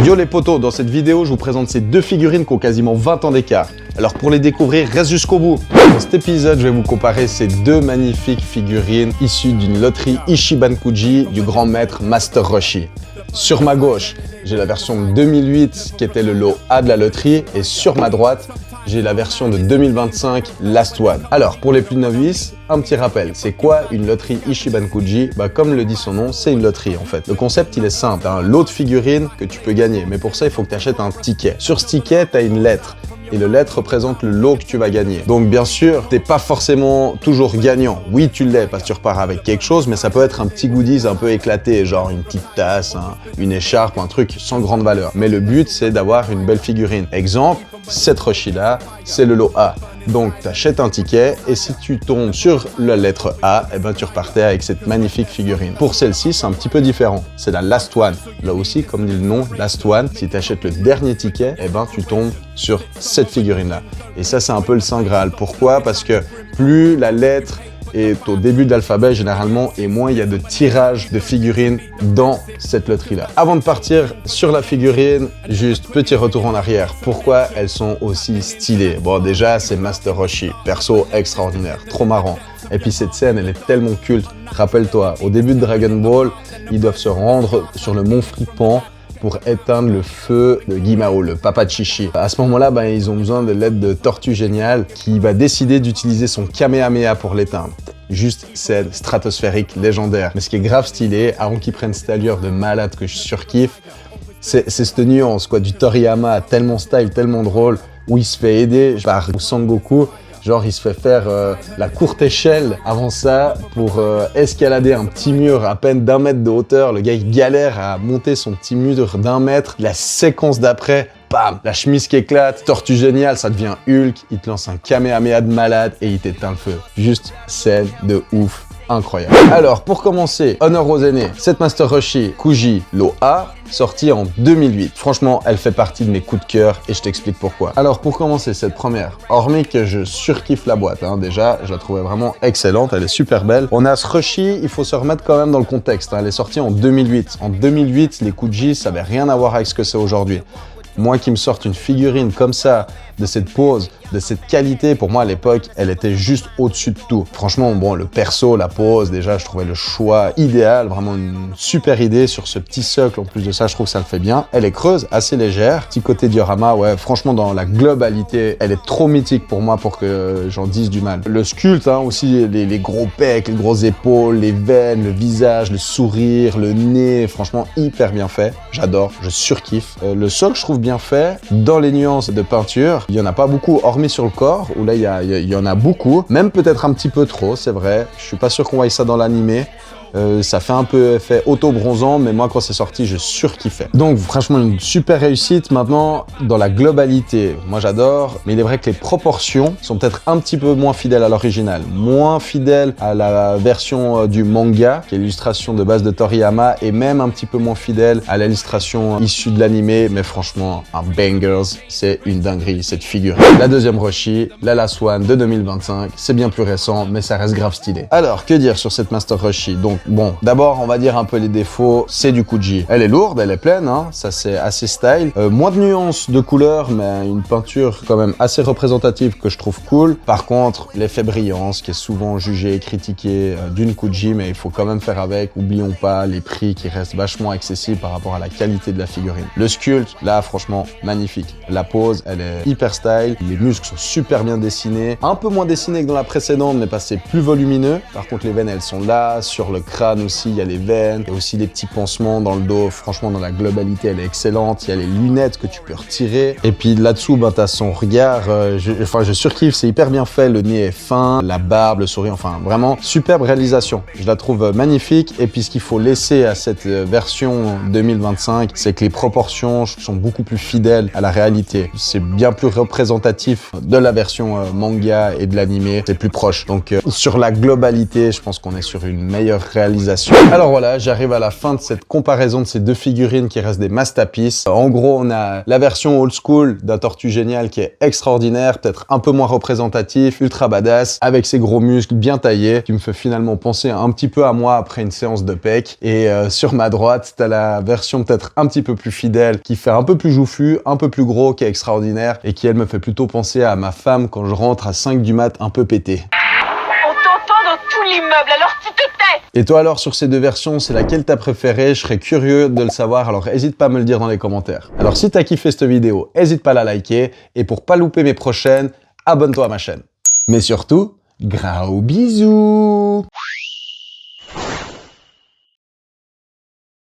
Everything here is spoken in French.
Yo les potos, dans cette vidéo, je vous présente ces deux figurines qui ont quasiment 20 ans d'écart. Alors pour les découvrir, reste jusqu'au bout. Dans cet épisode, je vais vous comparer ces deux magnifiques figurines issues d'une loterie Ichiban-Kuji du grand maître Master Roshi. Sur ma gauche, j'ai la version 2008 qui était le lot A de la loterie et sur ma droite, j'ai la version de 2025 Last One. Alors pour les plus novices, un petit rappel, c'est quoi une loterie Ichiban-Kuji? Comme le dit son nom, c'est une loterie en fait. Le concept il est simple, t'as un lot de figurines que tu peux gagner, mais pour ça il faut que tu achètes un ticket. Sur ce ticket, tu as une lettre. Et le lettre représente le lot que tu vas gagner. Donc bien sûr, t'es pas forcément toujours gagnant. Oui, tu l'es parce que tu repars avec quelque chose, mais ça peut être un petit goodies un peu éclaté, genre une petite tasse, une écharpe, un truc sans grande valeur. Mais le but, c'est d'avoir une belle figurine. Exemple, cette Roshi-là, c'est le lot A. Donc, tu achètes un ticket et si tu tombes sur la lettre A, tu repartais avec cette magnifique figurine. Pour celle-ci, c'est un petit peu différent. C'est la Last One. Là aussi, comme dit le nom, Last One, si tu achètes le dernier ticket, tu tombes sur cette figurine-là. Et ça, c'est un peu le Saint Graal. Pourquoi? Parce que plus la lettre est au début de l'alphabet généralement et moins il y a de tirage de figurines dans cette loterie-là. Avant de partir sur la figurine, juste petit retour en arrière. Pourquoi elles sont aussi stylées? Bon, déjà, c'est Master Roshi, perso extraordinaire, trop marrant. Et puis cette scène, elle est tellement culte. Rappelle-toi, au début de Dragon Ball, ils doivent se rendre sur le mont Frippan pour éteindre le feu de Guimao, le papa Chichi. À ce moment-là, ils ont besoin de l'aide de Tortue Géniale qui va décider d'utiliser son Kamehameha pour l'éteindre. Juste scène stratosphérique, légendaire. Mais ce qui est grave stylé, avant qu'ils prennent cette allure de malade que je surkiffe, c'est cette nuance du Toriyama, tellement style, tellement drôle, où il se fait aider par Sangoku. Genre, il se fait faire la courte échelle avant ça pour escalader un petit mur à peine d'1 mètre de hauteur. Le gars, il galère à monter son petit mur d'1 mètre. La séquence d'après, bam, la chemise qui éclate. Tortue Géniale, ça devient Hulk. Il te lance un Kamehameha de malade et il t'éteint le feu. Juste scène de ouf. Incroyable. Alors, pour commencer, honneur aux aînés, cette Master Roshi Kuji lot A, sortie en 2008. Franchement, elle fait partie de mes coups de cœur et je t'explique pourquoi. Alors, pour commencer, cette première, hormis que je surkiffe la boîte, déjà, je la trouvais vraiment excellente, elle est super belle. On a ce Roshi, il faut se remettre quand même dans le contexte, elle est sortie en 2008. En 2008, les Kuji, ça n'avait rien à voir avec ce que c'est aujourd'hui. Moi qui me sorte une figurine comme ça, de cette pose, de cette qualité, pour moi à l'époque, elle était juste au-dessus de tout. Franchement, le perso, la pose, déjà, je trouvais le choix idéal, vraiment une super idée sur ce petit socle. En plus de ça, je trouve que ça le fait bien. Elle est creuse, assez légère. Petit côté diorama, ouais, franchement, dans la globalité, elle est trop mythique pour moi pour que j'en dise du mal. Le sculpte, aussi, les gros pecs, les grosses épaules, les veines, le visage, le sourire, le nez, franchement, hyper bien fait. J'adore, je surkiffe. Le socle, je trouve bien fait. Dans les nuances de peinture, il y en a pas beaucoup, hormis sur le corps, où là, il y en a beaucoup. Même peut-être un petit peu trop, c'est vrai. Je suis pas sûr qu'on voie ça dans l'animé. Ça fait un peu effet auto-bronzant, mais moi, quand c'est sorti, je surkiffais. Donc, franchement, une super réussite. Maintenant, dans la globalité, moi, j'adore. Mais il est vrai que les proportions sont peut-être un petit peu moins fidèles à l'original. Moins fidèles à la version du manga, qui est l'illustration de base de Toriyama, et même un petit peu moins fidèles à l'illustration issue de l'animé. Mais franchement, un bangers, c'est une dinguerie, cette figure. La deuxième Roshi, la Last One de 2025, c'est bien plus récent, mais ça reste grave stylé. Alors, que dire sur cette Master Roshi? Donc, bon, d'abord, on va dire un peu les défauts, c'est du Kuji. Elle est lourde, elle est pleine, ça c'est assez style. Moins de nuances de couleurs, mais une peinture quand même assez représentative que je trouve cool. Par contre, l'effet brillance, qui est souvent jugé et critiqué d'une Kuji, mais il faut quand même faire avec. Oublions pas les prix qui restent vachement accessibles par rapport à la qualité de la figurine. Le sculpte, là, franchement, magnifique. La pose, elle est hyper style. Les muscles sont super bien dessinés. Un peu moins dessinés que dans la précédente, mais passé plus volumineux. Par contre, les veines, elles sont là, sur le crâne aussi, il y a les veines, il y a aussi les petits pansements dans le dos. Franchement, dans la globalité, elle est excellente. Il y a les lunettes que tu peux retirer. Et puis là-dessous, t'as son regard. Je surkiffe, c'est hyper bien fait. Le nez est fin, la barbe, le sourire, vraiment, superbe réalisation. Je la trouve magnifique. Et puis, ce qu'il faut laisser à cette version 2025, c'est que les proportions sont beaucoup plus fidèles à la réalité. C'est bien plus représentatif de la version manga et de l'animé. C'est plus proche. Donc, sur la globalité, je pense qu'on est sur une meilleure réalisation. Alors voilà, j'arrive à la fin de cette comparaison de ces deux figurines qui restent des masterpieces. En gros, on a la version old school d'un Tortue Génial qui est extraordinaire, peut-être un peu moins représentatif, ultra badass, avec ses gros muscles bien taillés, qui me fait finalement penser un petit peu à moi après une séance de pec. Et sur ma droite, t'as la version peut-être un petit peu plus fidèle, qui fait un peu plus jouffu, un peu plus gros, qui est extraordinaire, et qui elle me fait plutôt penser à ma femme quand je rentre à 5 du mat un peu pété. On t'entend dans tout l'immeuble, alors tu te tais! Et toi alors, sur ces deux versions, c'est laquelle t'as préférée? Je serais curieux de le savoir, alors n'hésite pas à me le dire dans les commentaires. Alors si t'as kiffé cette vidéo, n'hésite pas à la liker, et pour pas louper mes prochaines, abonne-toi à ma chaîne. Mais surtout, gros bisous!